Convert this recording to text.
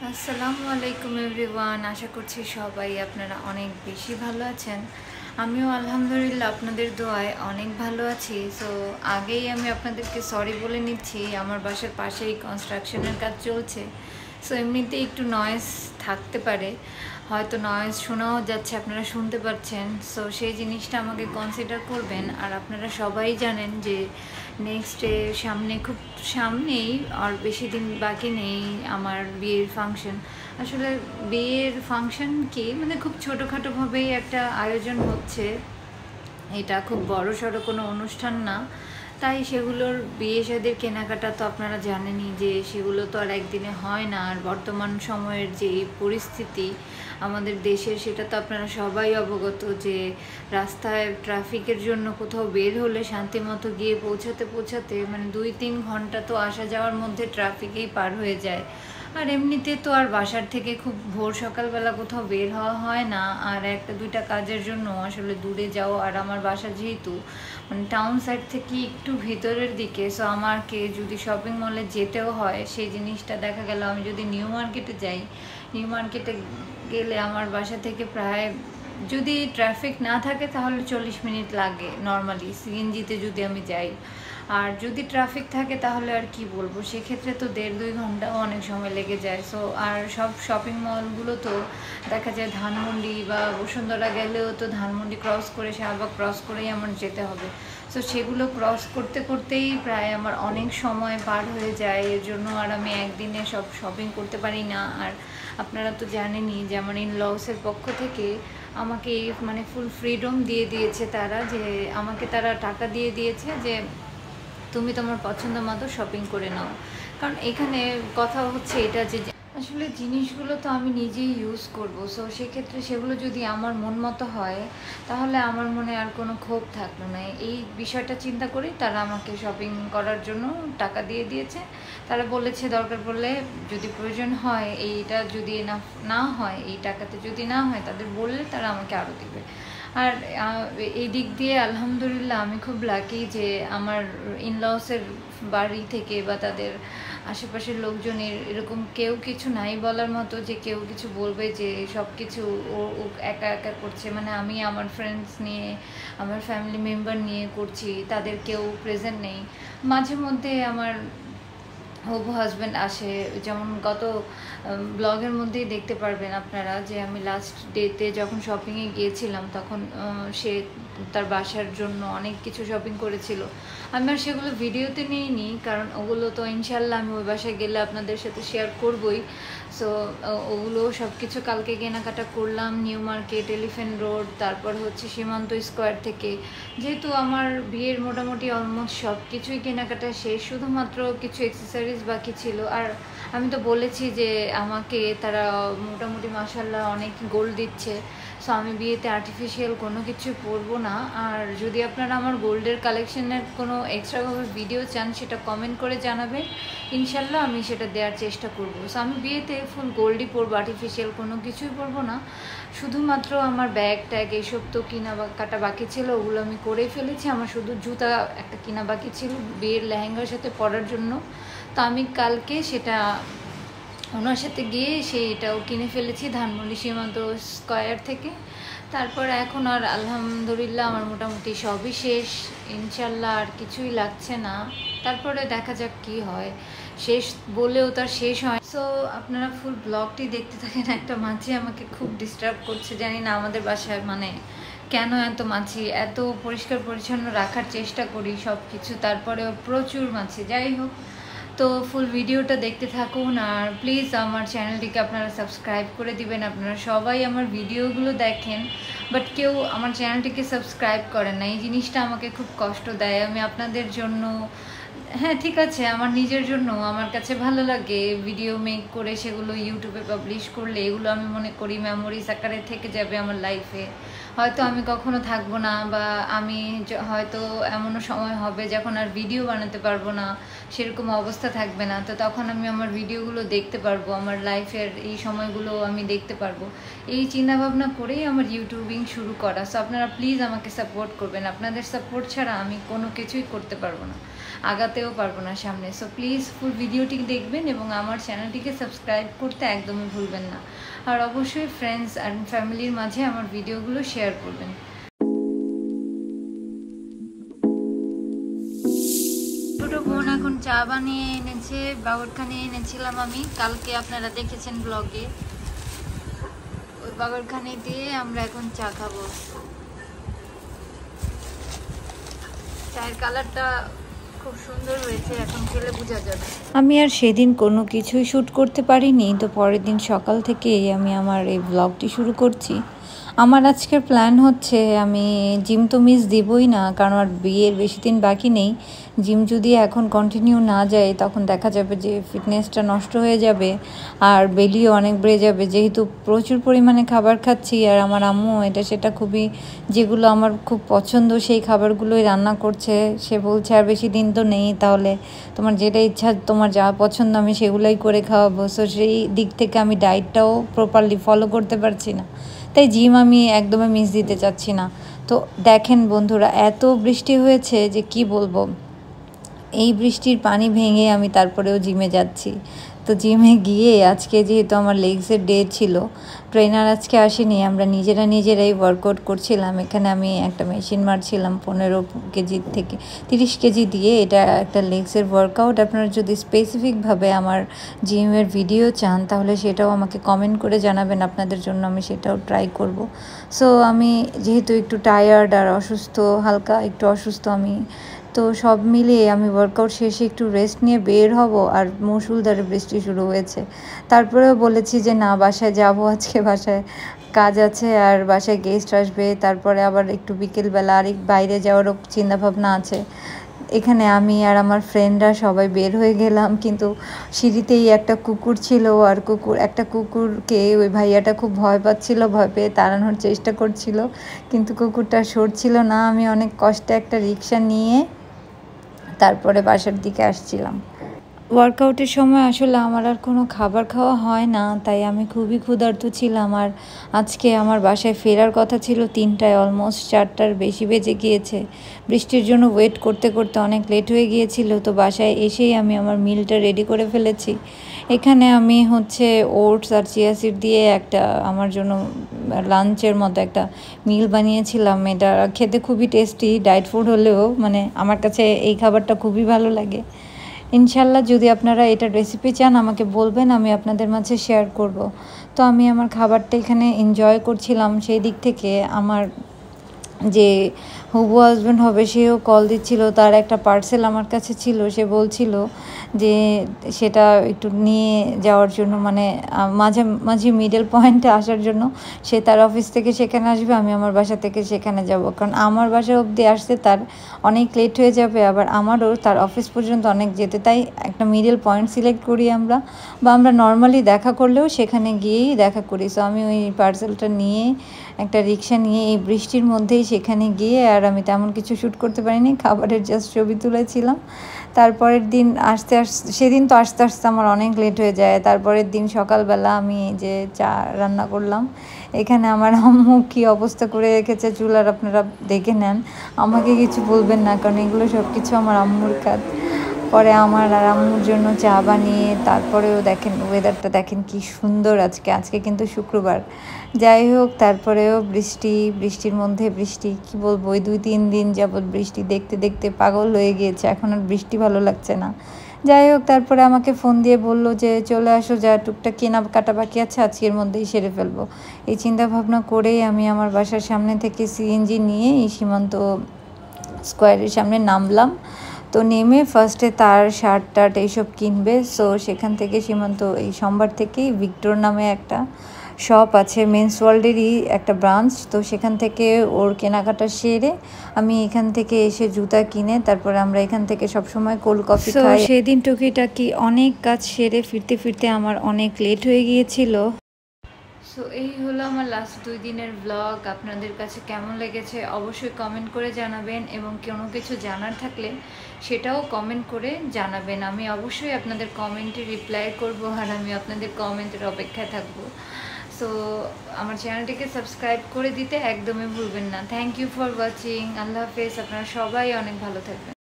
আসসালামু আলাইকুম এভরিওয়ান। আশা করছি সবাই আপনারা অনেক বেশি ভালো আছেন। আমিও আলহামদুলিল্লাহ আপনাদের দোয়ায় অনেক ভালো আছি। সো আগেই আমি আপনাদেরকে সরি বলে নিচ্ছি, আমার বাসার পাশেই কনস্ট্রাকশনের কাজ চলছে। সো এমনিতেই একটু নয়েজ থাকতে পারে, হয়তো নয়েজ শোনাও যাচ্ছে, আপনারা শুনতে পাচ্ছেন। সো সেই জিনিসটা আমাকে কনসিডার করবেন। আর আপনারা সবাই জানেন যে নেক্সটে খুব সামনেই আর বেশি দিন বাকি নেই আমার বিয়ের ফাংশন। আসলে বিয়ের ফাংশন কি মানে খুব ছোটোখাটোভাবেই একটা আয়োজন হচ্ছে, এটা খুব বড় সড়ো কোনো অনুষ্ঠান না। তাই সেগুলোর বিয়ে শাদীর কেনাকাটা তো আপনারা জানেনই যে সেগুলো তো আর একদিনে হয় না। আর বর্তমান সময়ের যে পরিস্থিতি আমাদের দেশের, সেটা তো আপনারা সবাই অবগত যে রাস্তায় ট্রাফিকের জন্য কোথাও বের হলে শান্তিমতো গিয়ে পৌঁছাতে মানে 2-3 ঘন্টা তো আসা যাওয়ার মধ্যে ট্রাফিকেই পার হয়ে যায়। আর এমনিতে তো আর বাসার থেকে খুব ভোর সকালবেলা কোথাও বের হওয়া হয় না। আর একটা দুইটা কাজের জন্য আসলে দূরে যাও, আর আমার বাসা যেহেতু মানে টাউন সাইড থেকে একটু ভিতরের দিকে, সো আমাকে যদি শপিং মলে যেতেও হয় সেই জিনিসটা দেখা গেল আমি যদি নিউ মার্কেটে যাই, নিউ মার্কেটে গেলে আমার বাসা থেকে প্রায়, যদি ট্রাফিক না থাকে তাহলে 40 মিনিট লাগে নর্মালি সিএনজিতে যদি আমি যাই। আর যদি ট্রাফিক থাকে তাহলে আর কি বলবো, সেক্ষেত্রে তো 1.5-2 ঘন্টাও অনেক সময় লেগে যায়। সো আর সব শপিং মলগুলো তো দেখা যায় ধানমন্ডি বা বসুন্ধরা গেলেও তো ধানমন্ডি ক্রস করে শাহবাগ ক্রস করেই আমার যেতে হবে। সো সেগুলো ক্রস করতে করতেই প্রায় আমার অনেক সময় পার হয়ে যায়। এর জন্য আর আমি একদিনে সব শপিং করতে পারি না। আর আপনারা তো জানেনই যে আমার ইনলসের পক্ষ থেকে আমাকে মানে ফুল ফ্রিডম দিয়ে দিয়েছে তারা, যে আমাকে তারা টাকা দিয়ে দিয়েছে যে তুমি তোমার পছন্দ মতো শপিং করে নাও। কারণ এখানে কথা হচ্ছে এটা যে আসলে জিনিসগুলো তো আমি নিজেই ইউজ করব। সো সেক্ষেত্রে সেগুলো যদি আমার মন মতো হয় তাহলে আমার মনে আর কোনো ক্ষোভ থাকলো না। এই বিষয়টা চিন্তা করেই তারা আমাকে শপিং করার জন্য টাকা দিয়ে দিয়েছে। তারা বলেছে দরকার পড়লে যদি প্রয়োজন হয়, এইটা যদি না হয়, এই টাকাতে যদি না হয়, তাদের বললে তারা আমাকে আরও দেবে। আর এই দিক দিয়ে আলহামদুলিল্লাহ আমি খুব লাকি যে আমার ইনলসের বাড়ি থেকে বা তাদের আশেপাশের লোকজনের এরকম কেউ কিছু নাই বলার মতো, যে কেউ কিছু বলবে যে সব কিছু ও একা একা করছে। মানে আমি আমার ফ্রেন্ডস নিয়ে, আমার ফ্যামিলি মেম্বার নিয়ে করছি, তাদের কেউ প্রেজেন্ট নেই। মাঝে মধ্যে আমার হবু হাজব্যান্ড আসে, যেমন গত ব্লগের মধ্যেই দেখতে পারবেন আপনারা যে আমি লাস্ট ডেতে যখন শপিংয়ে গিয়েছিলাম তখন সে তার বাসার জন্য অনেক কিছু শপিং করেছিল। আমি আর সেগুলো ভিডিওতে নিইনি, কারণ ওগুলো তো ইনশাল্লাহ আমি ওই বাসায় গেলে আপনাদের সাথে শেয়ার করবই। সো ওগুলো সব কিছু কালকে কেনাকাটা করলাম নিউ মার্কেট, এলিফ্যান্ট রোড, তারপর হচ্ছে সীমান্ত স্কোয়ার থেকে। যেহেতু আমার বিয়ের মোটামুটি অলমোস্ট সব কিছুই কেনাকাটা শেষ, শুধুমাত্র কিছু অ্যাক্সেসরিজ বাকি ছিল। আর আমি তো বলেছি যে আমাকে তারা মোটামুটি মাশাল্লাহ অনেক গোল্ড দিচ্ছে। সো আমি বিয়েতে আর্টিফিশিয়াল কোনো কিছু পরবো না। আর যদি আপনারা আমার গোল্ডের কালেকশনের কোনো এক্সট্রাভাবে ভিডিও চান সেটা কমেন্ট করে জানাবেন, ইনশাল্লাহ আমি সেটা দেওয়ার চেষ্টা করব। সো আমি বিয়েতে ফুল গোল্ডই পরবো, আর্টিফিশিয়াল কোনো কিছুই পরবো না। শুধুমাত্র আমার ব্যাগ ট্যাগ এইসব তো কাটা বাকি ছিল, ওগুলো আমি করেই ফেলেছি। আমার শুধু জুতা একটা কিনা বাকি ছিল বিয়ের লেহেঙ্গার সাথে পরার জন্য। তো আমি কালকে সেটা ওনার সাথে গিয়ে সেইটাও কিনে ফেলেছি ধানমন্ডি সীমান্ত স্কয়ার থেকে। তারপর এখন আর আলহামদুলিল্লাহ আমার মোটামুটি সবই শেষ, ইনশাল্লাহ আর কিছুই লাগছে না। তারপরে দেখা যাক কি হয়, শেষ বলেও তার শেষ হয়। সো আপনারা ফুল ব্লগটি দেখতে থাকেন। একটা মাছি আমাকে খুব ডিস্টার্ব করছে, জানি না আমাদের বাসায় মানে কেন এত মাছি। এত পরিষ্কার পরিচ্ছন্ন রাখার চেষ্টা করি সব কিছু, তারপরেও প্রচুর মাছি। যাই হোক, তো ফুল ভিডিওটা দেখতে থাকুন। আর প্লিজ আমার চ্যানেলটিকে আপনারা সাবস্ক্রাইব করে দিবেন। আপনারা সবাই আমার ভিডিওগুলো দেখেন, বাট কেউ আমার চ্যানেলটিকে সাবস্ক্রাইব করেন না। এই জিনিসটা আমাকে খুব কষ্ট দেয়। আমি আপনাদের জন্য, হ্যাঁ ঠিক আছে, আমার নিজের জন্য আমার কাছে ভালো লাগে ভিডিও মেক করে সেগুলো ইউটিউবে পাবলিশ করলে, এগুলো আমি মনে করি মেমোরিজ আকারে থেকে যাবে আমার লাইফে। হয়তো আমি কখনো থাকবো না, বা আমি হয়তো এমনও সময় হবে যখন আর ভিডিও বানাতে পারবো না, সেরকম অবস্থা থাকবে না। তো তখন আমি আমার ভিডিওগুলো দেখতে পারবো, আমার লাইফের এই সময়গুলো আমি দেখতে পারবো। এই চিন্তাভাবনা করেই আমার ইউটিউবিং শুরু করা। সো আপনারা প্লিজ আমাকে সাপোর্ট করবেন, আপনাদের সাপোর্ট ছাড়া আমি কোনো কিছুই করতে পারবো না। আগাতেও পারবো না সামনে। সো প্লিজ ফুল ভিডিওটি দেখবেন এবং আমার চ্যানেলটিকে সাবস্ক্রাইব করতে একদমই ভুলবেন না। আর অবশ্যই ফ্রেন্ডস অ্যান্ড ফ্যামিলির মাঝে আমার ভিডিওগুলো শেয়ার করবেন। ছোটো বোন এখন চা বানিয়ে এনেছে, বাগরখানি এনেছিলাম আমি কালকে, আপনারা দেখেছেন ব্লগে। ওই বাগরখানি দিয়ে আমরা এখন চা খাবো। চায়ের কালারটা খুব সুন্দর হয়েছে, এখন খেলে বোঝা যাবে। আমি আর সেদিন কোনো কিছুই শ্যুট করতে পারিনি, তো পরের দিন সকাল থেকেই আমি আমার এই ব্লগটি শুরু করছি। আমার আজকের প্ল্যান হচ্ছে, আমি জিম তো মিস দিবই না, কারণ আর বিয়ের বেশি দিন বাকি নেই। জিম যদি এখন কন্টিনিউ না যায় তখন দেখা যাবে যে ফিটনেসটা নষ্ট হয়ে যাবে আর বেলিও অনেক বেড়ে যাবে, যেহেতু প্রচুর পরিমাণে খাবার খাচ্ছি। আর আমার আম্মু এটা সেটা খুবই, যেগুলো আমার খুব পছন্দ সেই খাবারগুলোই রান্না করছে। সে বলছে আর বেশি দিন তো নেই, তাহলে তোমার যেটা ইচ্ছা, তোমার যা পছন্দ আমি সেগুলোই করে খাওয়াবো। সো সেই দিক থেকে আমি ডায়েটটাও প্রপারলি ফলো করতে পারছি না, তাই জিম আমি একদমই মিস দিতে চাচ্ছি না। তো দেখেন বন্ধুরা, এত বৃষ্টি হয়েছে যে কি বলবো, এই বৃষ্টির পানি ভেঙে আমি তারপরেও জিমে যাচ্ছি। তো জিমে গিয়ে আজকে যেহেতু আমার লেগসের ডে ছিল, ট্রেনার আজকে আসেনি, আমরা নিজেরাই ওয়ার্কআউট করছিলাম। এখানে আমি একটা মেশিন মারছিলাম 15 কেজি থেকে 30 কেজি দিয়ে। এটা একটা লেগসের ওয়ার্কআউট। আপনারা যদি স্পেসিফিকভাবে আমার জিমের ভিডিও চান তাহলে সেটাও আমাকে কমেন্ট করে জানাবেন, আপনাদের জন্য আমি সেটাও ট্রাই করব। সো আমি যেহেতু একটু টায়ার্ড আর অসুস্থ, হালকা একটু অসুস্থ আমি, তো সব মিলিয়ে আমি ওয়ার্কআউট শেষে একটু রেস্ট নিয়ে বের হব, আর মুষলধারে বৃষ্টি শুরু হয়েছে। তারপরেও বলেছি যে না, বাসায় যাব আজকে, বাসায় কাজ আছে আর বাসায় গেস্ট আসবে। তারপরে আবার একটু বিকেলবেলা আর বাইরে যাওয়ারও চিন্তাভাবনা আছে। এখানে আমি আর আমার ফ্রেন্ডরা সবাই বের হয়ে গেলাম, কিন্তু সিঁড়িতেই একটা কুকুর ছিল, আর একটা কুকুরকে ওই ভাইয়াটা খুব ভয় পাচ্ছিল, ভয় পেয়ে তাড়ানোর চেষ্টা করছিল, কিন্তু কুকুরটা সরছিল না। আমি অনেক কষ্টে একটা রিক্সা নিয়ে তারপরে বাসার দিকে আসছিলাম। ওয়ার্কআউটের সময় আসলে আমার আর কোনো খাবার খাওয়া হয় না, তাই আমি খুবই ক্ষুধার্ত ছিলাম। আর আজকে আমার বাসায় ফেরার কথা ছিল 3টায়, অলমোস্ট 4টার বেশি বেজে গিয়েছে। বৃষ্টির জন্য ওয়েট করতে করতে অনেক লেট হয়ে গিয়েছিল। তো বাসায় এসেই আমি আমার মিলটা রেডি করে ফেলেছি। এখানে আমি ওটস আর চিয়া সিড দিয়ে একটা আমার জন্য লাঞ্চের মতো একটা মিল বানিয়েছিলাম। এটা খেতে খুবই টেস্টি, ডায়েট ফুড হলেও মানে আমার কাছে এই খাবারটা খুবই ভালো লাগে। ইনশাল্লাহ যদি আপনারা এটার রেসিপি চান আমাকে বলবেন, আমি আপনাদের মাঝে শেয়ার করব। তো আমি আমার খাবারটা এখানে এনজয় করছিলাম। সেই দিক থেকে আমার যে হবু হাজব্যান্ড হবে সেও কল দিচ্ছিল, তার একটা পার্সেল আমার কাছে ছিল। সে বলছিল যে সেটা একটু নিয়ে যাওয়ার জন্য, মানে মাঝে মিডল পয়েন্টে আসার জন্য। সে তার অফিস থেকে সেখানে আসবে, আমি আমার বাসা থেকে সেখানে যাব, কারণ আমার বাসা অবধি আসতে তার অনেক লেট হয়ে যাবে, আবার আমারও তার অফিস পর্যন্ত অনেক যেতে। তাই একটা মিডল পয়েন্ট সিলেক্ট করি আমরা, বা আমরা নর্মালি দেখা করলেও সেখানে গিয়েই দেখা করি। সো আমি ওই পার্সেলটা নিয়ে একটা রিক্সা নিয়ে এই বৃষ্টির মধ্যেই সেখানে গিয়ে, আর আমি তেমন কিছু শ্যুট করতে পারিনি, খাবারের জাস্ট ছবি তুলেছিলাম। তারপরের দিন সেদিন তো আসতে আমার অনেক লেট হয়ে যায়। তারপরের দিন সকালবেলা আমি যে চা রান্না করলাম, এখানে আমার আম্মু কী অবস্থা করে রেখেছে চুলার, আপনারা দেখে নেন, আমাকে কিছু বলবেন না, কারণ এগুলো সব কিছু আমার আম্মুর কাজ। পরে আমার আর আম্মুর জন্য চা বানিয়ে, তারপরেও দেখেন ওয়েদারটা দেখেন কি সুন্দর আজকে কিন্তু শুক্রবার। যাই হোক, তারপরেও বৃষ্টির মধ্যে বৃষ্টি, কি বলবো, ওই 2-3 দিন যাবৎ বৃষ্টি দেখতে দেখতে পাগল হয়ে গিয়েছে, এখন আর বৃষ্টি ভালো লাগছে না। যাই হোক, তারপরে আমাকে ফোন দিয়ে বলল যে চলে আসো, যা টুকটাক কেনাকাটা বাকি আছে আজকের মধ্যেই সেরে ফেলবো। এই চিন্তা ভাবনা করেই আমি আমার বাসার সামনে থেকে সিএনজি নিয়ে এই সীমান্ত স্কোয়ারের সামনে নামলাম। তো নেমে ফার্স্টে তার শার্ট টার্ট এইসব কিনবে। সো সেখান থেকে সীমান্ত এই সোমবার থেকেই ভিক্টর নামে একটা শপ আছে, মেন্স ওয়ার্ল্ডেরই একটা ব্রাঞ্চ। তো সেখান থেকে ওর কেনাকাটা সেরে আমি এখান থেকে এসে জুতা কিনে তারপরে আমরা এখান থেকে সবসময় কোল্ড কফি খাই। সেদিন টুকিটাকি অনেক কাজ সেরে ফিরতে ফিরতে আমার অনেক লেট হয়ে গিয়েছিল। সো এই হলো আমার লাস্ট 2 দিনের ব্লগ। আপনাদের কাছে কেমন লেগেছে অবশ্যই কমেন্ট করে জানাবেন, এবং কোনো কিছু জানার থাকলে সেটাও কমেন্ট করে জানাবেন। আমি অবশ্যই আপনাদের কমেন্টে রিপ্লাই করব, আর আমি আপনাদের কমেন্টের অপেক্ষায় থাকবো। সো আমার চ্যানেলটিকে সাবস্ক্রাইব করে দিতে একদমই ভুলবেন না। Thank you for watching. আল্লাহ হাফেজ। আপনারা সবাই অনেক ভালো থাকবেন।